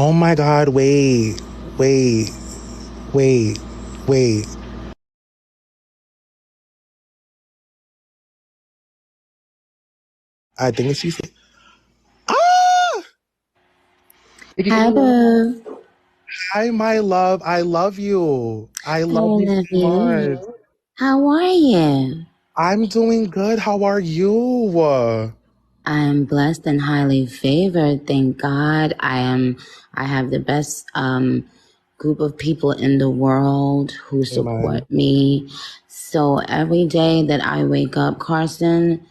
Oh my God, wait, wait, wait. I think she's. Ah! Nikki, can Hi, you hear me? boo. Hi, my love. I love you. I I love you love so you. much. How are you? I'm doing good. How are you? I'm blessed and highly favored. Thank God. I have the best group of people in the world who Amen. support me. So every day that I wake up, Carson,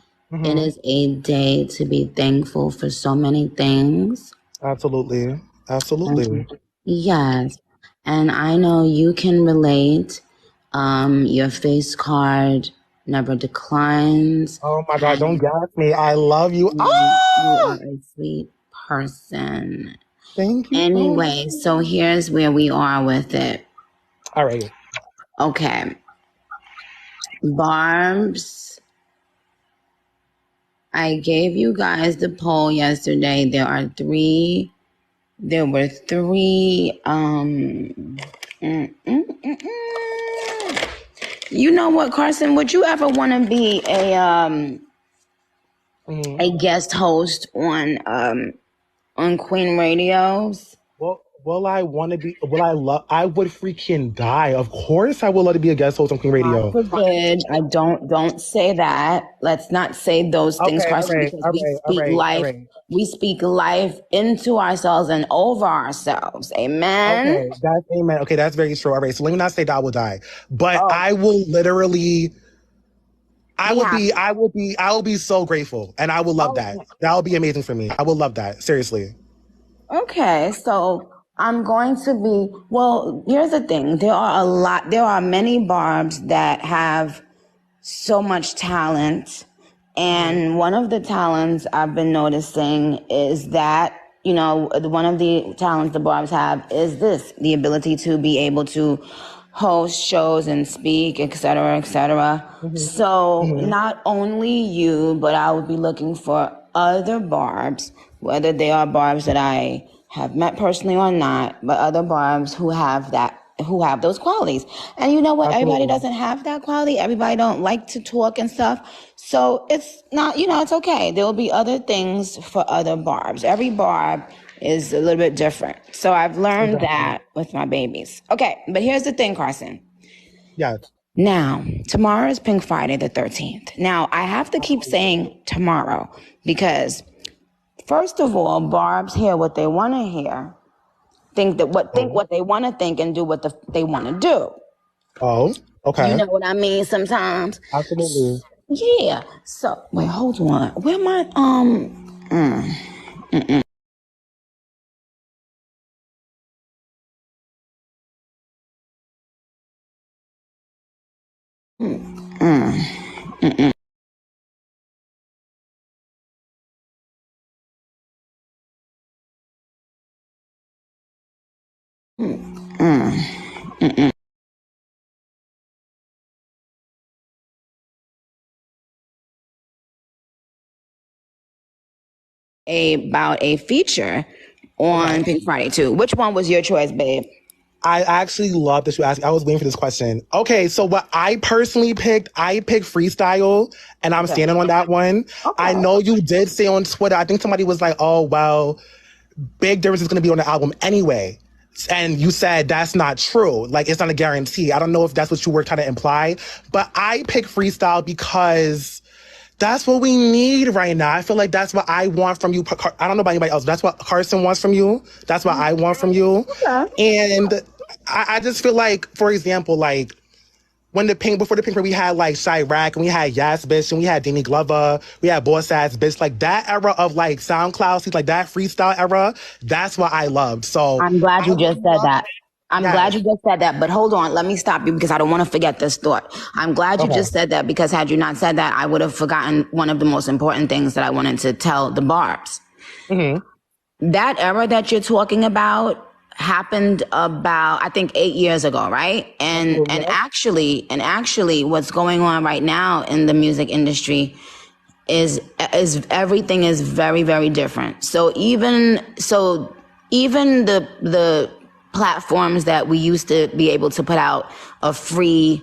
it Mm-hmm. is a day to be thankful for so many things. Absolutely. Absolutely. Yes. And I know you can relate. Your face card never declines. Oh my God, don't And gas me. I love you. you are Ah! a sweet person. Thank you so much. Anyway, so here's where we are with it. All right. Okay. Barbs, I gave you guys the poll yesterday. There were three, mm, mm, mm, mm. You know what, Carson? Would you ever want to be Mm-hmm. a guest host on Queen Radios? Well, will I want to be? Will I love? I would freaking die. Of course, I would love to be a guest host on Queen God Radio. forbid. I don't say that. Let's not say those things, Okay, all Carson, right, because all right, all right, all right. we speak life into ourselves and over ourselves. Amen. Okay, that's amen. Okay, that's very true. All right, so let me not say that I will die, but Oh, I will literally. be happy. I will be so grateful, and I will love that. Okay. That will be amazing for me. I will love that. Seriously. Okay, so I'm going to be, well, here's the thing. There are many barbs that have so much talent. Mm-hmm. And one of the talents I've been noticing is that, one of the talents the barbs have is the ability to be able to host shows and speak, et cetera, et cetera. So Mm-hmm. not only you, but I would be looking for other barbs, whether they are barbs that I have met personally or not, but other barbs who have those qualities. And you know what? Everybody Absolutely. doesn't have that quality. Everybody don't like to talk and stuff. So it's not, it's okay. There will be other things for other barbs. Every barb is a little bit different. So I've learned Exactly. that with my babies. Okay, but here's the thing, Carson. Yes. Now, tomorrow is Pink Friday the 13th. Now, I have to keep saying tomorrow because first of all, barbs hear what they want to hear, think Oh. what they want to think and do what they want to do. Oh. You Okay. know what I mean sometimes? Absolutely. Yeah. So, wait, hold on. Where my about a feature Okay. on Pink Friday too. Which one was your choice, babe? I actually love that you asked. I was waiting for this question. Okay, so what I personally picked, I picked freestyle, and I'm Okay. standing on that one. I Okay. know you did say on Twitter, I think somebody was like, oh, well, Big Difference is going to be on the album anyway. And you said that's not true. Like, it's not a guarantee. I don't know if that's what you were trying to imply, but I picked freestyle because that's what we need right now. I feel like that's what I want from you. I don't know about anybody else. But that's what Carson wants from you. That's what I want from you. Okay. And I just feel like, for example, like before the pink, we had like Chirac and we had Yas Bitch and we had Danny Glover, we had Boss Ass Bitch, like that era of like SoundCloud, like that freestyle era. That's what I loved. So I'm glad I you would just said love, that. I'm glad yes. you just said that. But hold on, let me stop you because I don't want to forget this thought. I'm glad you Okay. just said that because had you not said that, I would have forgotten one of the most important things that I wanted to tell the barbs. Mm-hmm. That era that you're talking about happened about I think 8 years ago, right? And Absolutely. and Yep. actually what's going on right now in the music industry is everything is very, very different. So even so even the platforms that we used to be able to put out a free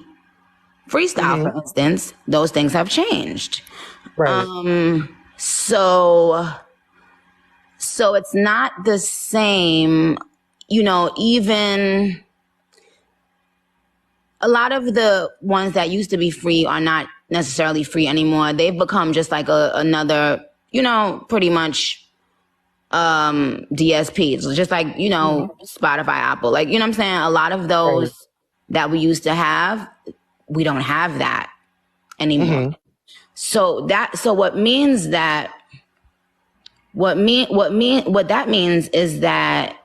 freestyle, for instance, those things have changed. Right. So it's not the same, even a lot of the ones that used to be free are not necessarily free anymore. They've become just like another, pretty much DSPs, just like, Spotify, Apple, like, you know what I'm saying? A lot of those that we used to have, we don't have that anymore. So what that means is that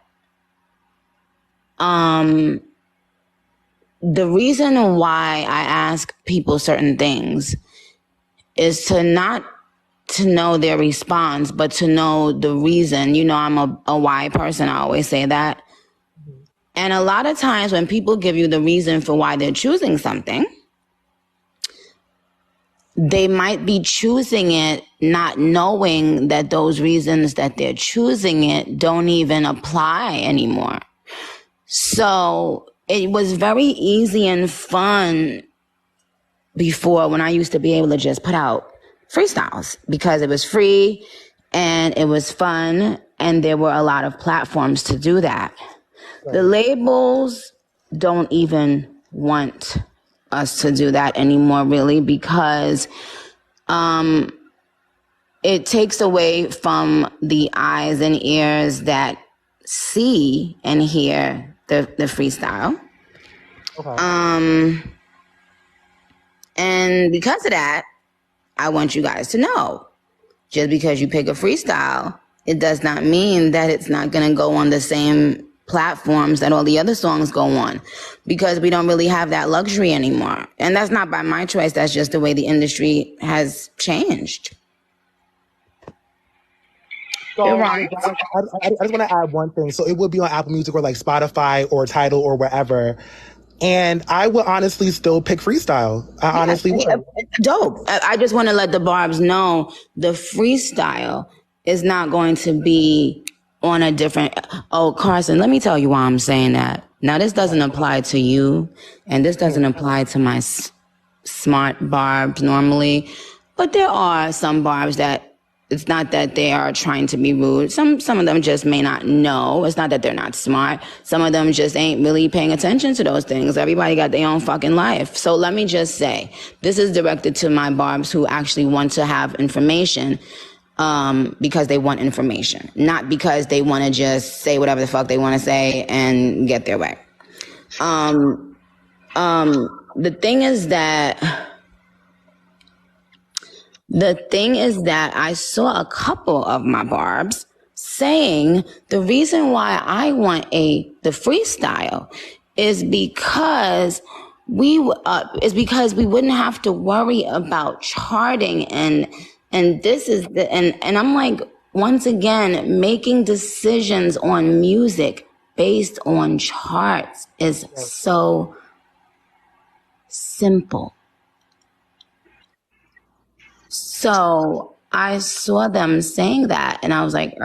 the reason why I ask people certain things is to not to know their response, but to know the reason. I'm a why person. I always say that. And a lot of times when people give you the reason for why they're choosing something, they might be choosing it not knowing that those reasons that they're choosing it don't even apply anymore. So it was very easy and fun before, when I used to be able to just put out freestyles because it was free and it was fun and there were a lot of platforms to do that. Right. The labels don't even want us to do that anymore, really, because it takes away from the eyes and ears that see and hear the freestyle. Okay. And because of that, I want you guys to know, just because you pick a freestyle, it does not mean that it's not going to go on the same platforms that all the other songs go on, because we don't really have that luxury anymore. And that's not by my choice. That's just the way the industry has changed. So I just want to add one thing. So it would be on Apple Music or like Spotify or Tidal or wherever. And I would honestly still pick freestyle. I honestly would. Dope. I just want to let the Barbs know the freestyle is not going to be on a different... Oh, Carson, let me tell you why I'm saying that. Now, this doesn't apply to you, and this doesn't apply to my smart Barbs normally, but there are some Barbs that it's not that they are trying to be rude. Some of them just may not know. It's not that they're not smart. Some of them just ain't really paying attention to those things. Everybody got their own fucking life. So let me just say, this is directed to my Barbs who actually want to have information because they want information, not because they want to just say whatever the fuck they want to say and get their way. The thing is that I saw a couple of my Barbs saying the reason why I want the freestyle is because we wouldn't have to worry about charting and this is and I'm like, once again, making decisions on music based on charts is so simple. So I saw them saying that and I was like,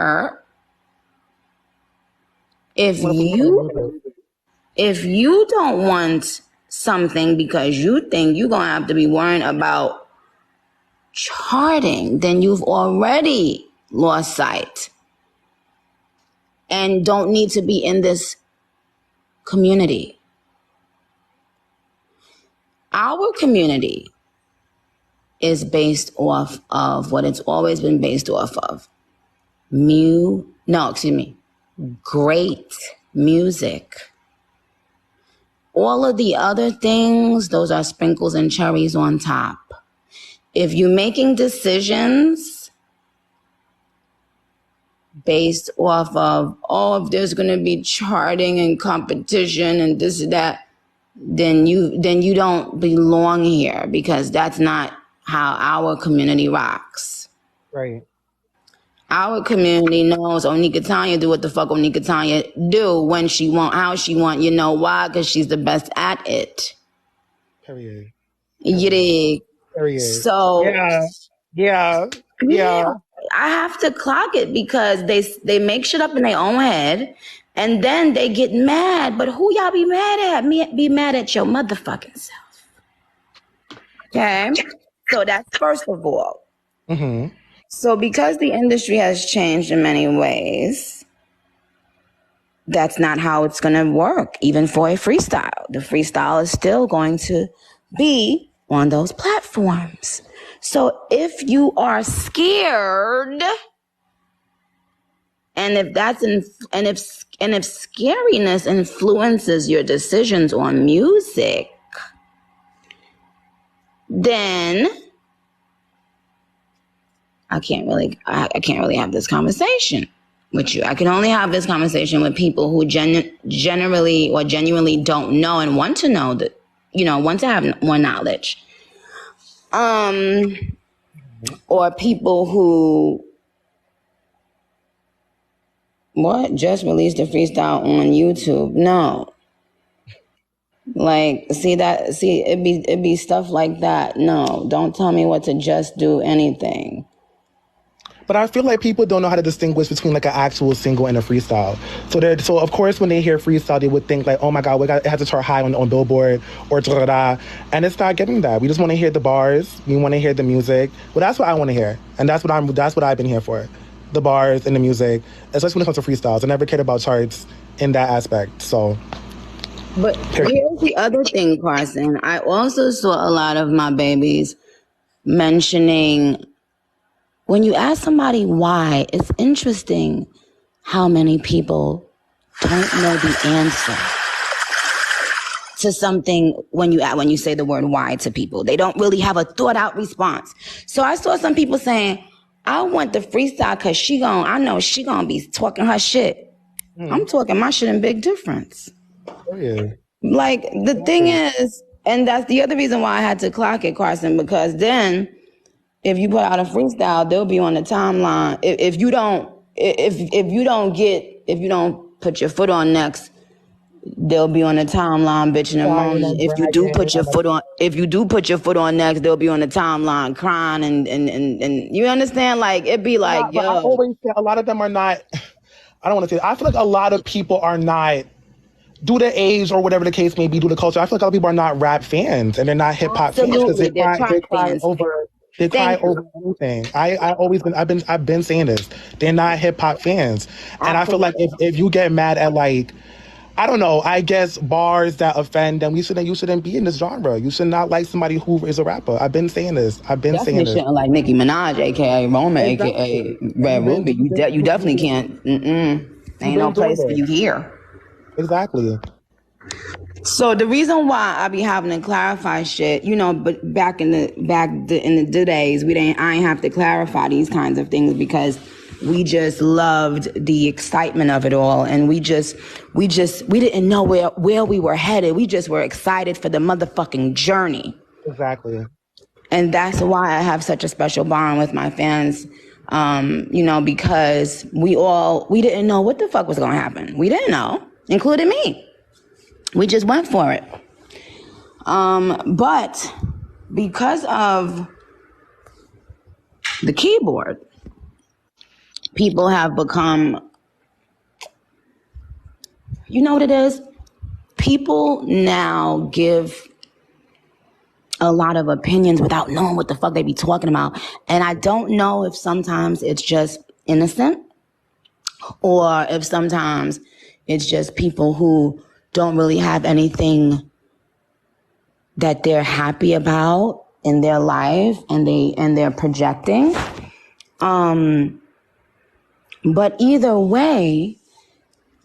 if you don't want something because you think you're going to have to be worrying about charting, then you've already lost sight and don't need to be in this community. Our community is based off of what it's always been based off of. Great music. All of the other things, those are sprinkles and cherries on top. If you're making decisions based off of, if there's going to be charting and competition and this and that, then you don't belong here, because that's not how our community rocks. Right. Our community knows Nicki Tanya do what the fuck Nicki Tanya do when she want, how she want. You know why? Because she's the best at it. Period. You dig? Period. So yeah. I have to clock it because they make shit up in their own head and then they get mad. But who y'all be mad at? Be mad at your motherfucking self. Okay? So that's first of all. Mm-hmm. So because the industry has changed in many ways, that's not how it's going to work, even for a freestyle. The freestyle is still going to be on those platforms. So if you are scared, and if scariness influences your decisions on music, then I can't really have this conversation with you. I can only have this conversation with people who genuinely don't know and want to know that, want to have more knowledge. Or people who just released a freestyle on YouTube. No. Like, it'd be stuff like that. No, don't tell me what to just do anything. But I feel like people don't know how to distinguish between like an actual single and a freestyle. So of course when they hear freestyle, they would think like, oh my God, it has to chart high on Billboard or da-da-da. And it's not getting that. We just want to hear the bars. We want to hear the music. Well, that's what I want to hear, and that's what I've been here for, the bars and the music, especially when it comes to freestyles. I never cared about charts in that aspect. So. But here's the other thing, Carson. I also saw a lot of my babies mentioning, when you ask somebody why, it's interesting how many people don't know the answer to something when you say the word why to people. They don't really have a thought out response. So I saw some people saying, I want the freestyle because I know she gonna be talking her shit. I'm talking my shit in Big Difference. Oh, yeah. Like, the thing is, and that's the other reason why I had to clock it, Carson, because then if you put out a freestyle, they'll be on the timeline. If you don't put your foot on next, they'll be on the timeline bitching and moaning. If you do put your foot on next, they'll be on the timeline crying and you understand? Like, it'd be like, yo. I always say a lot of them are not. I don't want to say. I feel like a lot of people are not, due to age or whatever the case may be, due to culture. I feel like a lot of people are not rap fans and they're not hip hop fans because they cry over. They cry over anything. I've been saying this. They're not hip hop fans. And I feel like if you get mad at, like, I don't know, I guess bars that offend them, you shouldn't be in this genre. You should not like somebody who is a rapper. I've been saying this. Definitely shouldn't like Nicki Minaj, aka Roma, aka Red Ruby. You definitely can't. Ain't no place for you here. Exactly. So the reason why I be having to clarify shit, but back in the days, I ain't have to clarify these kinds of things because we just loved the excitement of it all, and we didn't know where we were headed. We just were excited for the motherfucking journey. Exactly. And that's why I have such a special bond with my fans. Because we didn't know what the fuck was gonna happen. We didn't know, including me. We just went for it. But because of the keyboard, people have become, you know what it is? People now give a lot of opinions without knowing what the fuck they be talking about. And I don't know if sometimes it's just innocent or if sometimes it's just people who don't really have anything that they're happy about in their life and they're projecting. But either way,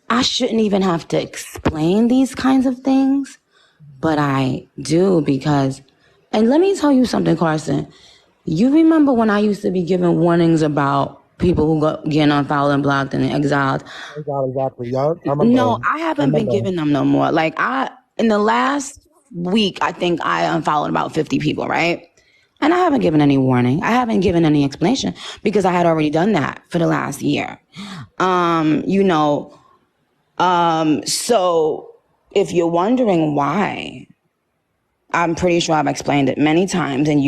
I shouldn't even have to explain these kinds of things, but I do because, and let me tell you something, Carson. You remember when I used to be giving warnings about people who got getting unfollowed and blocked and exiled? Exactly. Yeah, I remember. No, I haven't been giving them no more. Like, in the last week, I think I unfollowed about 50 people, right? And I haven't given any warning. I haven't given any explanation because I had already done that for the last year. So if you're wondering why, I'm pretty sure I've explained it many times. And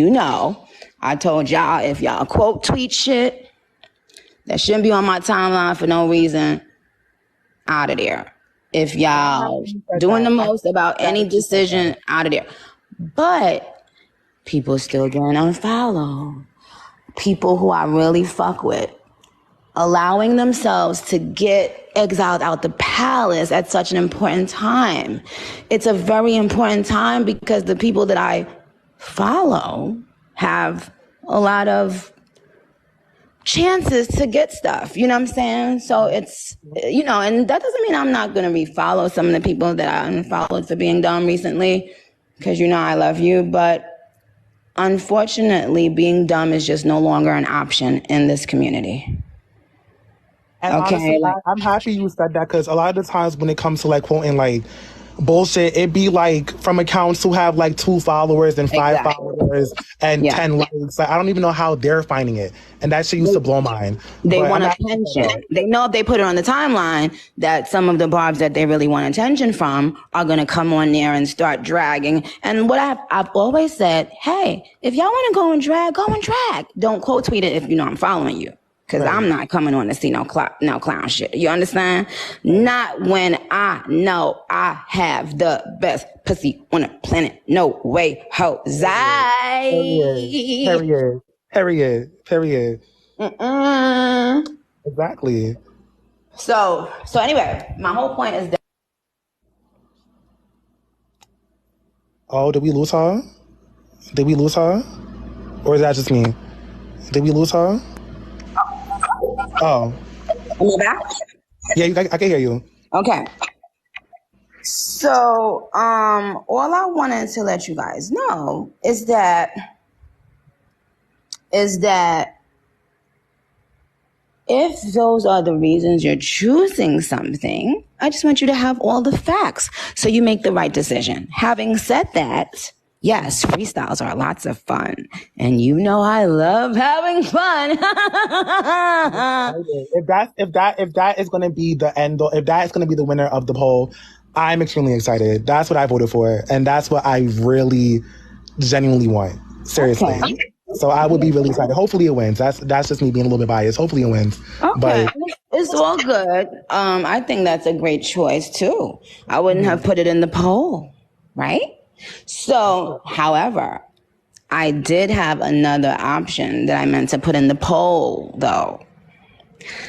I told y'all, if y'all quote tweet shit, that shouldn't be on my timeline for no reason, out of there. If y'all doing the most about any decision, out of there. But people still getting unfollowed. People who I really fuck with, allowing themselves to get exiled out the palace at such an important time. It's a very important time because the people that I follow have a lot of chances to get stuff, you know what I'm saying? So it's, you know, and that doesn't mean I'm not going to refollow some of the people that I unfollowed for being dumb recently, because you know I love you, but unfortunately being dumb is just no longer an option in this community. And honestly, I'm happy you said that, because a lot of the times when it comes to like quoting like bullshit, it be like from accounts who have like 2 followers and 5 followers and 10 likes. Like, I don't even know how they're finding it, and that shit used to blow mine. They want attention. They know if they put it on the timeline that some of the barbs that they really want attention from are gonna come on there and start dragging. And what I've always said, hey, if y'all want to go and drag. Don't quote tweet it if you know I'm following you. Because I'm not coming on to see no clown shit. You understand? Not when I know I have the best pussy on the planet. No way, Jose. Period. Exactly. So anyway, my whole point is that. Oh, did we lose her? Or is that just me? Did we lose her? Oh. Am I back? Yeah, I can hear you. Okay. So, all I wanted to let you guys know is that if those are the reasons you're choosing something, I just want you to have all the facts so you make the right decision. Having said that, yes, freestyles are lots of fun. And you know I love having fun. If that is going to be the end, if that is going to be the winner of the poll, I'm extremely excited. That's what I voted for. And that's what I really genuinely want. Seriously. Okay. So I would be really excited. Hopefully it wins. That's just me being a little bit biased. Hopefully it wins. Okay. But it's all good. I think that's a great choice too. I wouldn't have put it in the poll, right? So, however, I did have another option that I meant to put in the poll, though.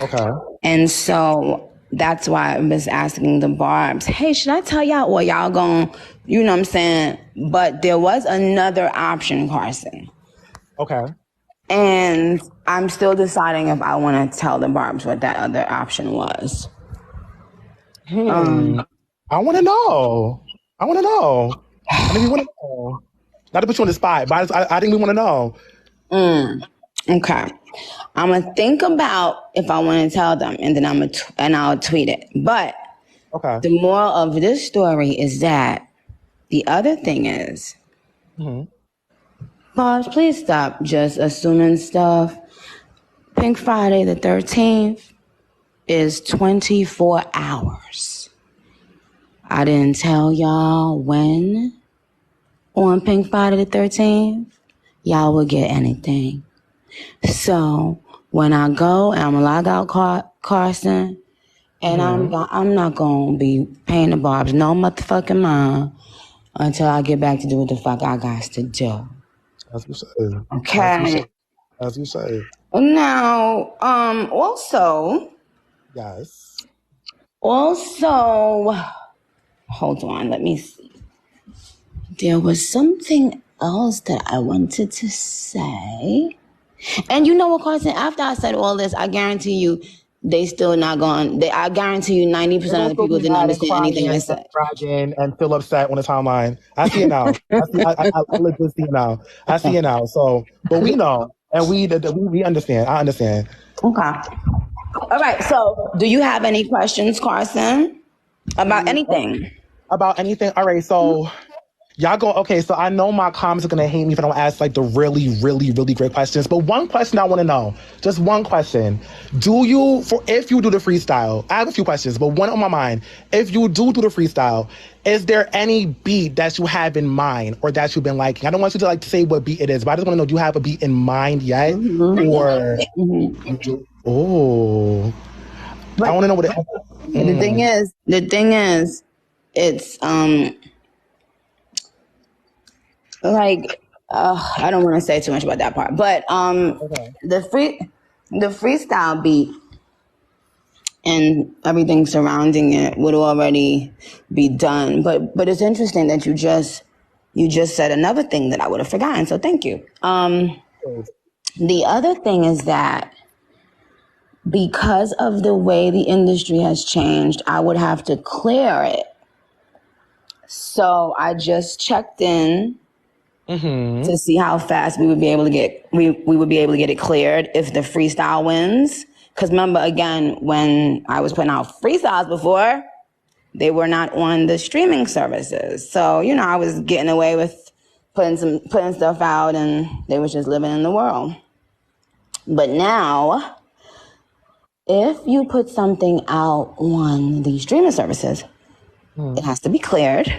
Okay. And so that's why I was asking the barbs, hey, should I tell y'all, or y'all going, you know what I'm saying? But there was another option, Carson. Okay. And I'm still deciding if I want to tell the barbs what that other option was. I want to know. I mean, we want to know. Not to put you on the spot, but I think we want to know. Okay. I'm going to think about if I want to tell them, and then I'll tweet it. But the moral of this story is that the other thing is, Barbs, please stop just assuming stuff. Pink Friday the 13th is 24 hours. I didn't tell y'all when on Pink Friday the 13th y'all will get anything. So when I go and I'm gonna log out Carson, and I'm not gonna be paying the barbs no motherfucking mind until I get back to do what the fuck I got to do. As you say. Okay. As you say. Now, also. Yes. Also, hold on, let me see. There was something else that I wanted to say. And you know what, Carson? After I said all this, I guarantee you, they still not going. I guarantee you, 90% of the people didn't understand anything I said. And feel upset on the timeline. I see it now. I legit see it now. I see it now. So, but we know, and we understand. I understand. Okay. All right. So, do you have any questions, Carson, about anything? About anything? All right. So. Y'all go, okay, so I know my comments are going to hate me if I don't ask, like, the really, really, really great questions. But one question I want to know, just one question. If you do the freestyle, I have a few questions, but one on my mind. If you do the freestyle, is there any beat that you have in mind or that you've been liking? I don't want you to, like, say what beat it is, but I just want to know, do you have a beat in mind yet? Or... Oh, I But want to know what it. the thing is, it's like I don't want to say too much about that part, but Okay. the free the freestyle beat and everything surrounding it would already be done. But it's interesting that you just said another thing that I would have forgotten. So thank you. The other thing is that because of the way the industry has changed, I would have to clear it. So I just checked in to see how fast we would be able to get we would be able to get it cleared if the freestyle wins. Because remember, again, when I was putting out freestyles before, they were not on the streaming services. So, you know, I was getting away with putting stuff out and they was just living in the world. But now, if you put something out on the streaming services, it has to be cleared.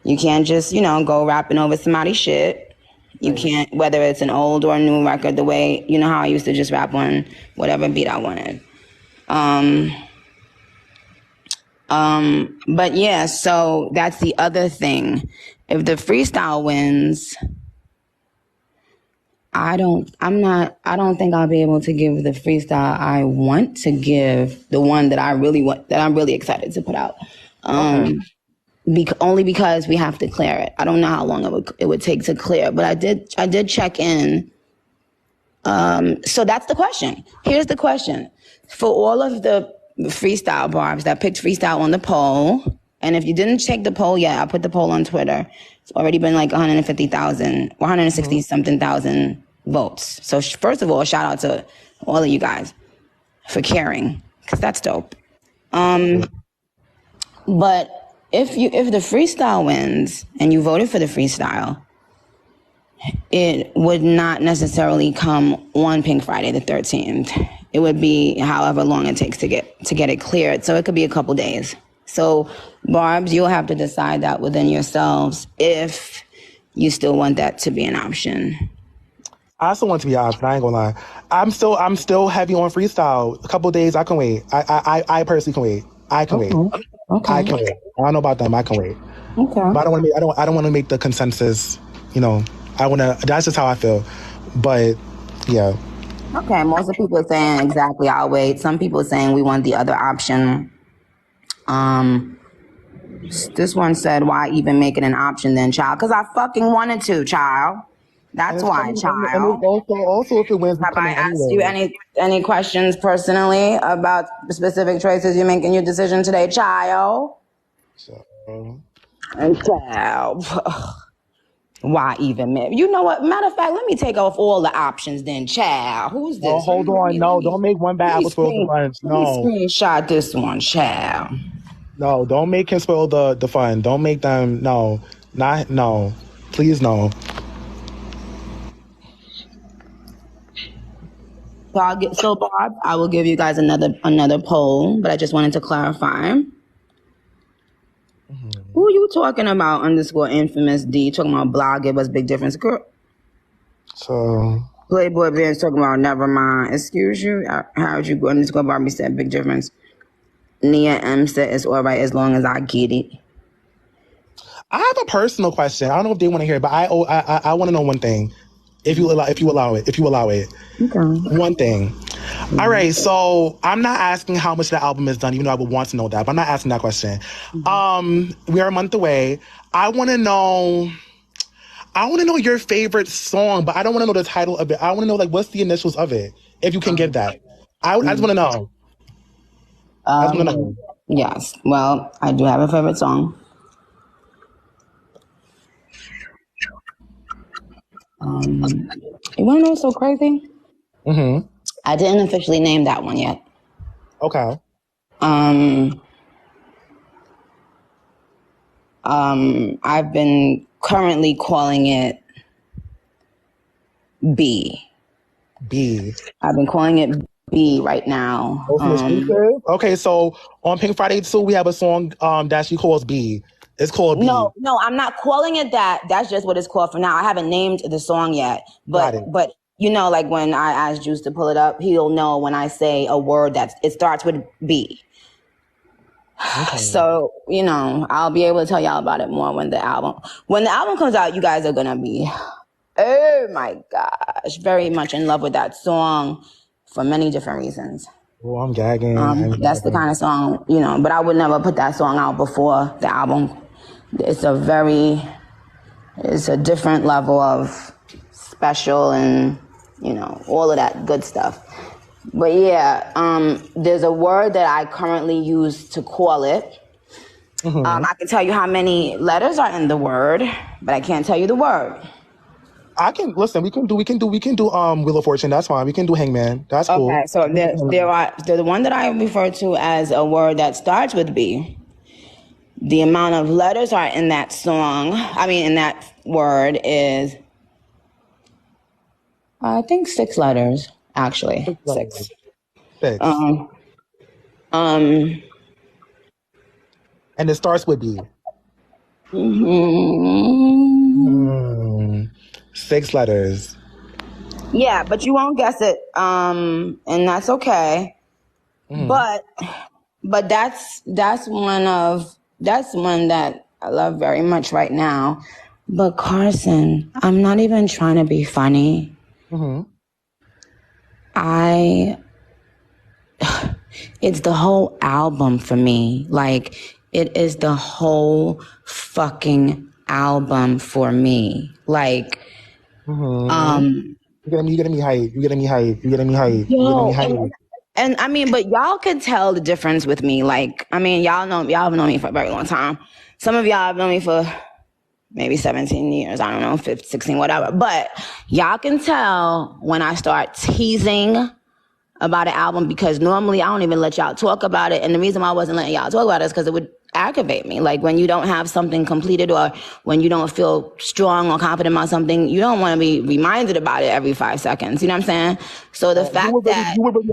You can't just, you know, go rapping over somebody's shit. You can't, whether it's an old or a new record, the way, you know how I used to just rap on whatever beat I wanted. But yeah, so that's the other thing. If the freestyle wins, I don't think I'll be able to give the freestyle I want to give, the one that I really want, that I'm really excited to put out. Only because we have to clear it. I don't know how long it would take to clear, but I did check in. So that's the question. Here's the question. For all of the freestyle barbs that picked freestyle on the poll, and if you didn't check the poll yet, I put the poll on Twitter. It's already been like 150,000, 160 something thousand votes. So first of all, shout out to all of you guys for caring, because that's dope. But if the freestyle wins and you voted for the freestyle, it would not necessarily come on Pink Friday the 13th. It would be however long it takes to get it cleared. So it could be a couple days. So Barbs, you'll have to decide that within yourselves if you still want that to be an option. I still want to be honest. I ain't gonna lie. I'm still heavy on freestyle. A couple of days, I can wait. I personally can wait. I can wait. Okay. I can wait. I don't know about them. I can wait. Okay. But I don't want to make the consensus. You know, I want to. That's just how I feel. But yeah. Okay. Most of the people are saying exactly. I'll wait. Some people are saying we want the other option. This one said, "Why even make it an option then, child? Because I fucking wanted to, child. That's why, child." And also, if it wins, it's Have I coming asked you anyway. any questions personally about the specific choices you make in your decision today, child? So, And child, why even? You know what? Matter of fact, let me take off all the options then, child. Who's this? oh, hold on. No, don't make one bad apple spoil the bunch. Let me No, screenshot this one, child. no, don't make him spoil the fun. Don't make them. No, not no. Please no. So Bob, I will give you guys another poll, but I just wanted to clarify. Who are you talking about? _infamous D talking about blog. Give us big difference, girl. So Playboy Ben's talking about never mind. Excuse you. How'd you go? Barbie said big difference. Nia M said it's all right as long as I get it. I have a personal question. I don't know if they want to hear it, but I want to know one thing. If you allow it. Okay. One thing. All right, so I'm not asking how much the album is done, even though I would want to know that, but I'm not asking that question. We are a month away. I want to know your favorite song, but I don't want to know the title of it. I want to know, like, what's the initials of it, if you can give that. I just want to know. I just want to know. Yes. Well, I do have a favorite song. You want to know what's so crazy? Mm-hmm. I didn't officially name that one yet. Okay. I've been currently calling it B. B. I've been calling it B right now. Okay, so on Pink Friday 2, we have a song that she calls B. It's called B. No, I'm not calling it that. That's just what it's called for now. I haven't named the song yet, but you know, like when I ask Juice to pull it up, he'll know when I say a word that it starts with B. Okay. So, you know, I'll be able to tell y'all about it more when the album comes out. You guys are gonna be, oh my gosh, very much in love with that song for many different reasons. Oh, I'm gagging. That's the kind of song, you know, but I would never put that song out before the album. It's a different level of special and, you know, all of that good stuff. But yeah, there's a word that I currently use to call it. I can tell you how many letters are in the word, but I can't tell you the word. I can listen. We can do Wheel of Fortune. That's fine. We can do Hangman. That's cool. Okay, so the one that I refer to as a word that starts with B. The amount of letters are in that song. I mean, in that word is, I think 6 letters. Actually, 6. 6. And it starts with B. 6 letters. Yeah, but you won't guess it. And that's okay. But that's one that I love very much right now. But Carson, I'm not even trying to be funny. It's the whole album for me. Like, it is the whole fucking album for me. Like, You're getting me hype. And I mean, but y'all can tell the difference with me. Like, I mean, y'all have known me for a very long time. Some of y'all have known me for maybe 17 years. I don't know, 15, 16, whatever. But y'all can tell when I start teasing about an album, because normally I don't even let y'all talk about it. And the reason why I wasn't letting y'all talk about it is because it would aggravate me. Like, when you don't have something completed, or when you don't feel strong or confident about something, you don't want to be reminded about it every 5 seconds. You know what I'm saying? So the fact that you would really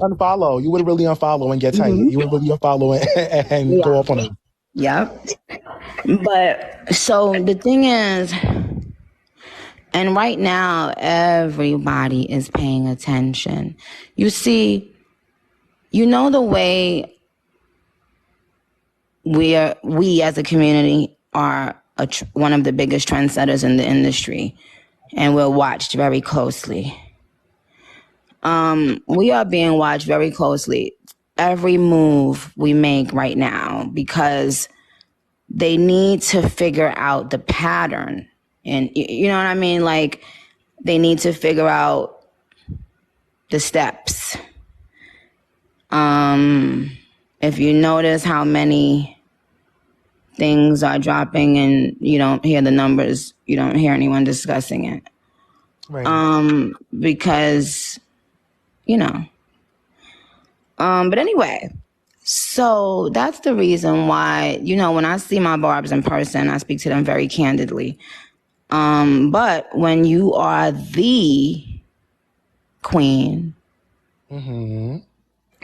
unfollow and get tight. You would really unfollow and go off on it. Yep. But so the thing is, and right now everybody is paying attention. You see, you know, the way we as a community are one of the biggest trendsetters in the industry, and we're watched very closely. We are being watched very closely. Every move we make right now, because they need to figure out the pattern. And you know what I mean? Like, they need to figure out the steps. If you notice how many things are dropping and you don't hear the numbers, you don't hear anyone discussing it. Right. Because, you know. But anyway, so that's the reason why, you know, when I see my barbs in person, I speak to them very candidly. But when you are the queen,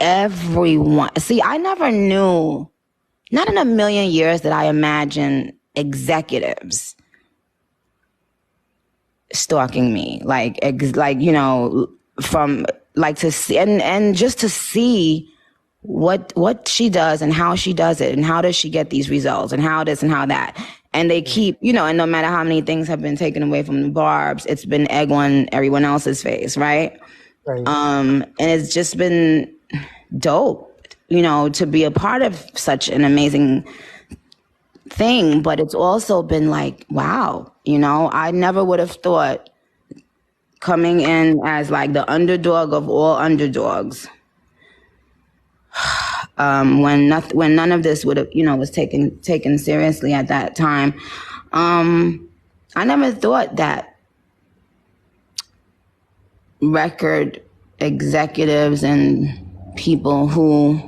everyone, see, I never knew, not in a million years did I imagine executives stalking me, like, you know, from like to see, and just to see what she does and how she does it and how does she get these results and how this and how that. And they keep, you know, and no matter how many things have been taken away from the barbs, it's been egg on everyone else's face, right? And it's just been dope, you know, to be a part of such an amazing thing. But it's also been like, wow, you know, I never would have thought, coming in as like the underdog of all underdogs, when none of this would have, you know, was taken seriously at that time. I never thought that record executives and people who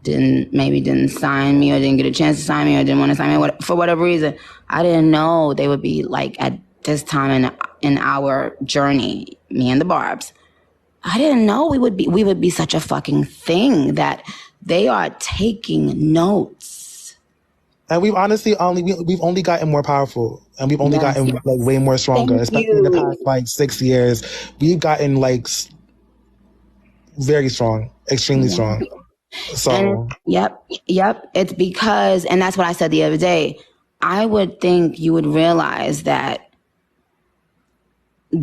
didn't sign me or didn't get a chance to sign me or didn't want to sign me for whatever reason, I didn't know they would be like at this time in our journey, me and the Barbs. I didn't know we would be such a fucking thing that they are taking notes And we've honestly we've only gotten more powerful, and we've only Yes. gotten like way more stronger, Thank especially in the you. past like 6 years. We've gotten like very strong, extremely Yeah. strong. And So yep. It's because, and that's what I said the other day. I would think you would realize that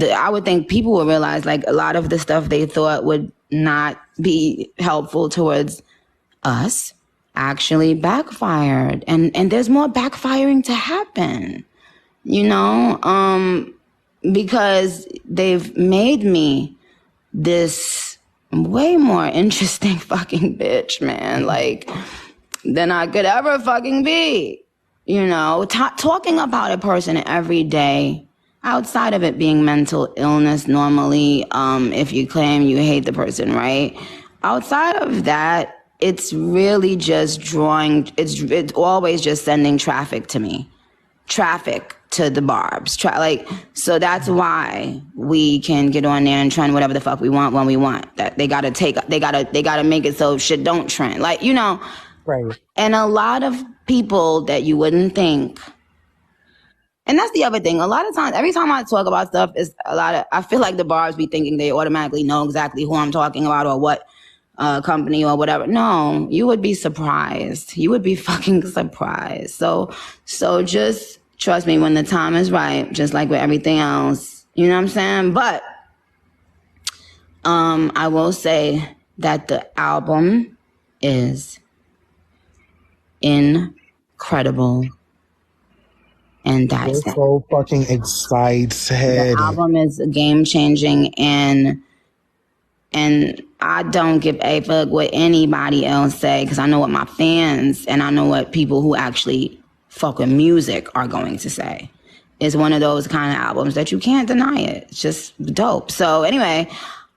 I would think people would realize like a lot of the stuff they thought would not be helpful towards us actually backfired, and there's more backfiring to happen, because they've made me this way more interesting fucking bitch, man, like than I could ever fucking be. Talking about a person every day outside of it being mental illness normally, if you claim you hate the person, right? Outside of that, it's really just it's always just sending traffic to me. Traffic to the barbs. So that's why we can get on there and trend whatever the fuck we want when we want. That they gotta make it so shit don't trend. right. And a lot of people that you wouldn't think. And that's the other thing. A lot of times, every time I talk about stuff, I feel like the barbs be thinking they automatically know exactly who I'm talking about or what company or whatever. No, you would be surprised. You would be fucking surprised. So just trust me when the time is right, just like with everything else. You know what I'm saying? But I will say that the album is incredible. And We're that's it. so fucking excited. The album is game changing, and I don't give a fuck what anybody else say, because I know what my fans and I know what people who actually fuck with music are going to say. It's one of those kind of albums that you can't deny it. It's just dope. So anyway,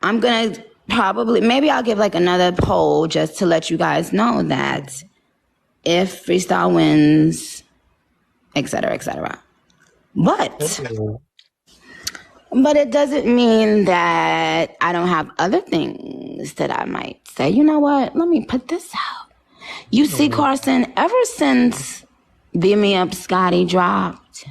I'm gonna maybe I'll give like another poll just to let you guys know that if Freestyle wins, etc., etc. But it doesn't mean that I don't have other things that I might say. You know what? Let me put this out. You see, Carson, ever since Beat Me Up Scotty dropped,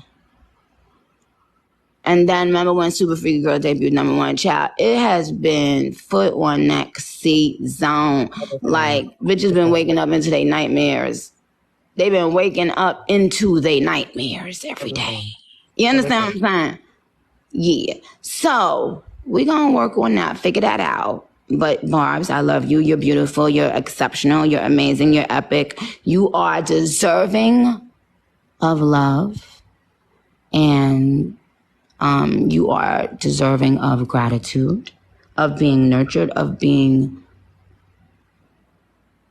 and then remember when Super Freaky Girl debuted #1 child, it has been foot on neck seat zone. Like, bitches been waking up into their nightmares. They've been waking up into their nightmares every day. You understand what I'm saying? Yeah. So we're going to work on that, figure that out. But Barbs, I love you. You're beautiful. You're exceptional. You're amazing. You're epic. You are deserving of love. And you are deserving of gratitude, of being nurtured, of being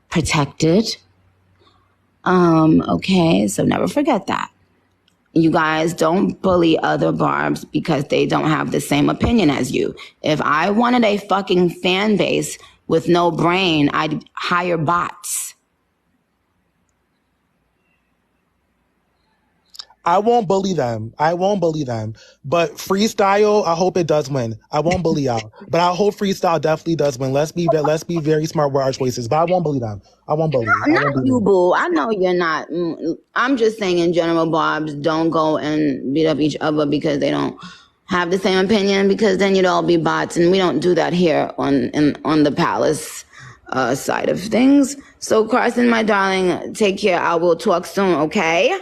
protected. Okay, so never forget that. You guys don't bully other barbs because they don't have the same opinion as you. If I wanted a fucking fan base with no brain, I'd hire bots. I won't bully them. But Freestyle, I hope it does win. I won't bully y'all, but I hope Freestyle definitely does win. Let's be very smart with our choices. But I won't bully them. I won't bully. Not you, boo. I know you're not. I'm just saying in general, barbs, don't go and beat up each other because they don't have the same opinion, because then you'd all be bots, and we don't do that here on the Palace side of things. So Carson, my darling, take care. I will talk soon, okay?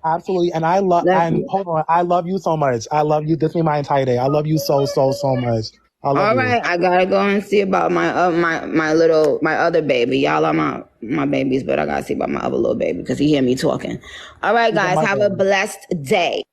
Absolutely. And hold on, I love you so much. I love you. This made my entire day. I love you so much. I love All you. right, I gotta go and see about my other baby. Y'all are my babies, but I gotta see about my other little baby because he hear me talking. All right, guys, have a blessed day.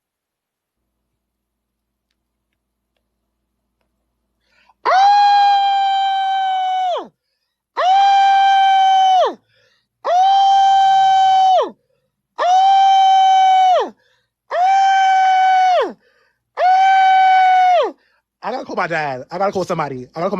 I gotta call my dad. I gotta call somebody. I gotta call my